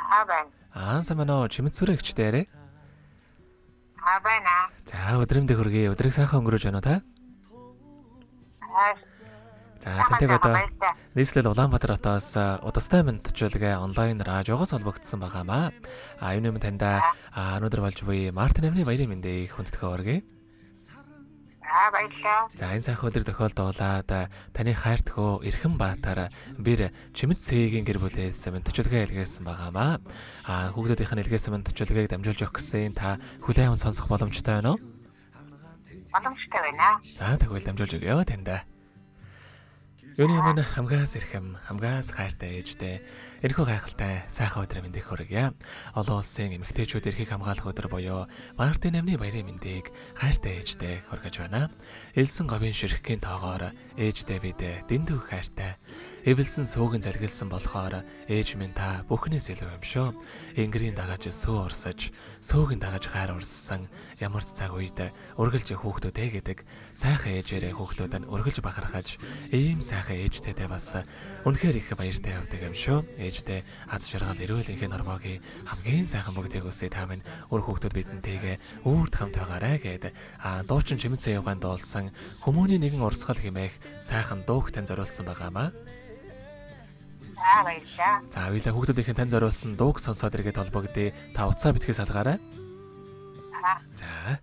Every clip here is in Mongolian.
байна. Самано чимэт сүрэгчдээрээ. Байна. За өдрөмдөө хүргэе. Өдрийг сайхан өнгөрөөж байна уу та? За тэнтэйг одоо нийслэл Улаанбаатар хотоос удастай мэдчилгээ онлайн радиогоос холбогдсон байгаамаа. Юуны минь таньда өнөөдөр болж буй Мартин амны баярын мэндийг хүндэтгэн хүргэе. Баярлалаа. За энэ сайхан өдөр тохиолдуулаад таны хайртгөө Эрхэн Баатар бэр Чимэт Цэгийн гэр бүлээс мэдчилгээ илгээсэн байгаамаа. Хүүхдүүдийнх нь илгээсэн мэдчилгээг дамжуулж өгөх гэсэн та хүлээн аван сонсох боломжтой байна уу? Боломжтой байна. За тэгвэл дамжуулж өгье таньда. Юуны минь хамгаас Эрхэм, хамгаас хайртай ээжтэй энэхүү гайхалтай сайхан өдрийн мэндийг хүргье. Олон улсын эмэгтэйчүүд эрхийг хамгаалах өдөр буюу Мартин амны баярын мэндийг хайртай ээжтэй хүргэж байна. Элсэн говийн ширхгийн тоогоор ээжтэй бид дэндүү хайртай. Эвэлсэн сүүгэн залгилсан болохоор ээж минь та бүхнээс илүү юм шүү. Ингэрийн дагаж сүү урсаж, сүүгэн дагаж гайр урссан ямар ч цаг үед үргэлж хүүхдүүдээ гэдэг сайхан ээжээрээ хүүхдүүд нь үргэлж бахархаж ийм сайхан ээжтэйдээ бас үнэхээр их баяртай явдаг юм шүү. Ээжтэй аз жаргал эрүүл энхийн нормоогийн хамгийн сайхан бүгдийг үсээ та минь өөр хүүхдүүд бидэнтэйгээ үрд хамт байгаарай гэд дуучин Чимэт Цэй явгаанд дуулсан хүмүүний нэгэн урсгал хэмээх сайхан дууг тань зориулсан байгаамаа. Баярлалаа. За хоёлаа хүүхдүүдийн тань зориулсан дууг сонсоод иргэд холбогдъё. Та утсаа битгий салгаарай. За.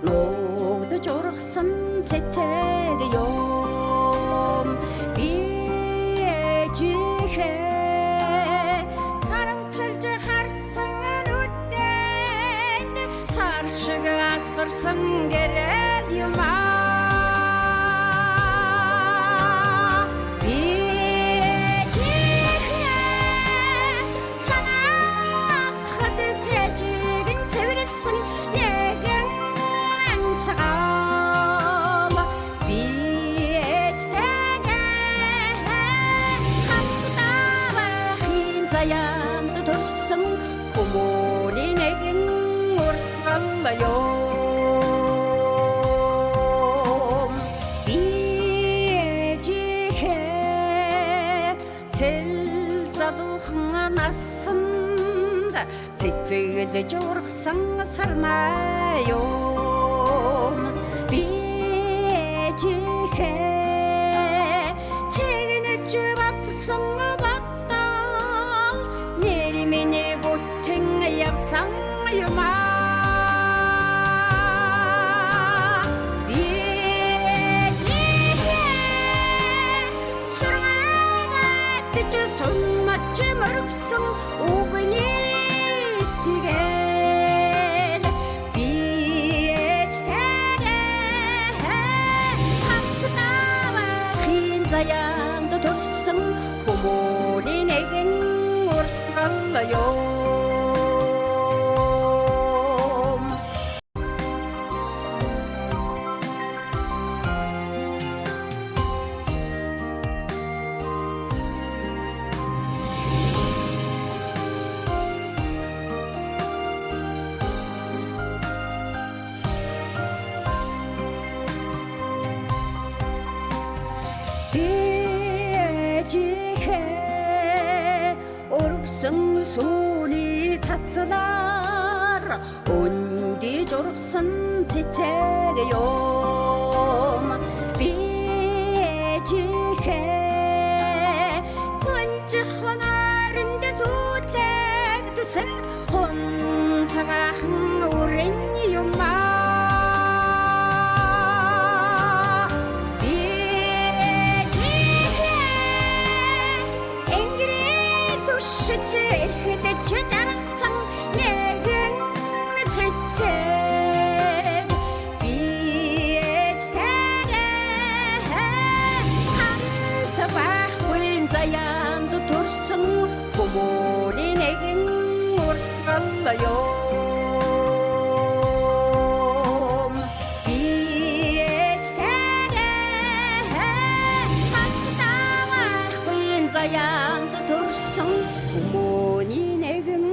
Ногдож ургасан цэцэг юм би ээжийнхээ сарамчилж харсан нүдэнд сар шиг асгарсан гэрэл юм Хүмүүний нэгэн урсгал юм би ээжийнхээ цэл залуухан насанд цэцэглэж ургасан сарнаа юм би ээжийнхээ цэгнэж батсан миний бүтэн явсан юм би ээжийнхээ сургаалт суммач мөргсөн үгний тэгэл би ээжтэйгээ хамт навахын заяанд төрсөн хүмүүний нэгэн урсгал сүний цацлаар өндөж ургасан цэцэг юм би ээжийнхээ гүнж хоноонд зүтлэгдсэн хон цагаахан үрэн юм эрхлэж жаргасан нэгэн цэцэг би ээжтэйгээ хамт байхгүй заяанд төрсөн хүмүүний нэгэн урсгал юм би ээжтэйгээ хамт байхгүй заяанд төрсөн хүмүүний нэгэн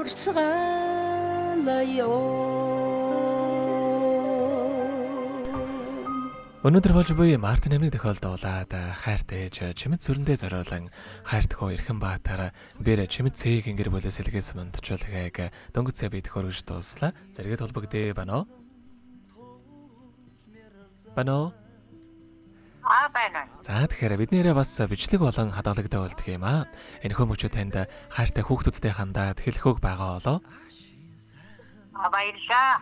огсгалаё. Өнөөдөр болж буй Мартин амиг тохиолдуулаад хайртай ээж чимэд сүрэндээ зориулан хайртхуу Эрхэн Баатар бэр чимэд цэгийн гэр бүлээс илгээс мандчуулгыг дөнгөцөө бий төхөргөж дууслаа. Зэрэгэд холбогдъё байна уу? Байна уу? Байна. За тэгэхээр бид нэрээ бас бичлэг болон хадгалагтай болдго юм аа. Энэхүү мөчөө танд хайртай хүүхдүүдтэй хандаад хэлэхөөг байгаа болоо. Баярлалаа.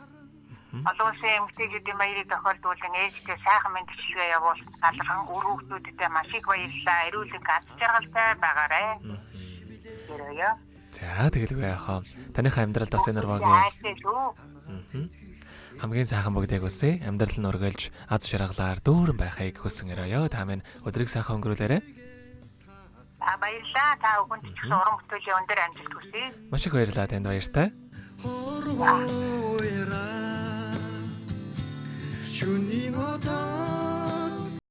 Олон улсын эмэгтэйчүүдийн баярыг тохиолдуулан ээжтэй сайхан мэндчилгээ явуулсан талархан үр хүүхдүүдтэй маш их баярлалаа. Эрүүлэг аз жаргалтай байгаарай. Гэрөөё. За тэгэлгүй яахаа. Таныхаа амьдралд бас энэ нурвагийн хамгийн сайхан бүгдийг үсэ амьдрал нь өргөлж аз жаргалаар дүүрэн байхыг хүсэн өрөөё. Та минь өдрийг сайхан өнгөрүүлээрэй. Баярлалаа. Та бүхэнд ч гэсэн уран бүтээлийн өндөр амжилт хүсье. Маш их баярлалаа танд баяртай. Juningo